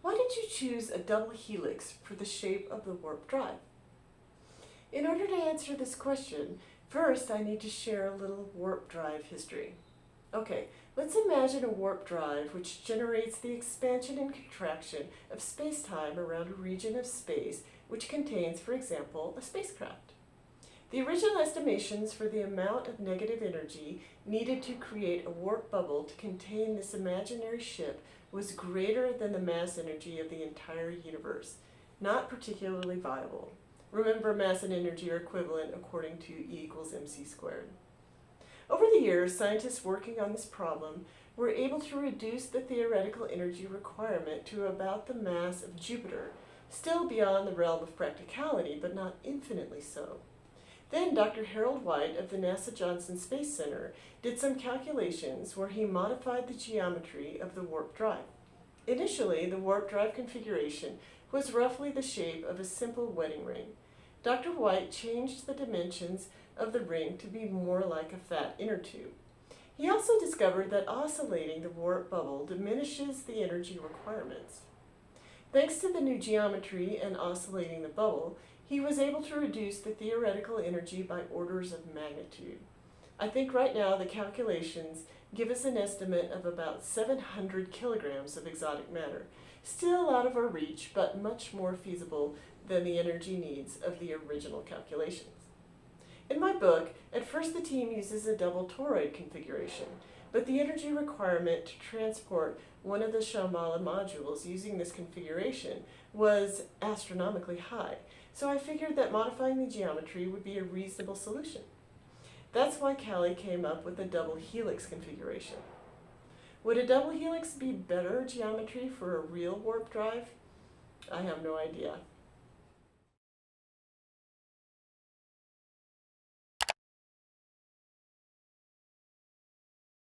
Why did you choose a double helix for the shape of the warp drive? In order to answer this question, first I need to share a little warp drive history. Okay, let's imagine a warp drive which generates the expansion and contraction of space-time around a region of space which contains, for example, a spacecraft. The original estimations for the amount of negative energy needed to create a warp bubble to contain this imaginary ship was greater than the mass energy of the entire universe, not particularly viable. Remember, mass and energy are equivalent according to E equals mc squared. Over the years, scientists working on this problem were able to reduce the theoretical energy requirement to about the mass of Jupiter, still beyond the realm of practicality, but not infinitely so. Then Dr. Harold White of the NASA Johnson Space Center did some calculations where he modified the geometry of the warp drive. Initially, the warp drive configuration was roughly the shape of a simple wedding ring. Dr. White changed the dimensions of the ring to be more like a fat inner tube. He also discovered that oscillating the warp bubble diminishes the energy requirements. Thanks to the new geometry and oscillating the bubble, he was able to reduce the theoretical energy by orders of magnitude. I think right now the calculations give us an estimate of about 700 kilograms of exotic matter, still out of our reach, but much more feasible than the energy needs of the original calculations. In my book, at first the team uses a double toroid configuration, but the energy requirement to transport one of the Shambhala modules using this configuration was astronomically high, so I figured that modifying the geometry would be a reasonable solution. That's why Callie came up with a double helix configuration. Would a double helix be better geometry for a real warp drive? I have no idea.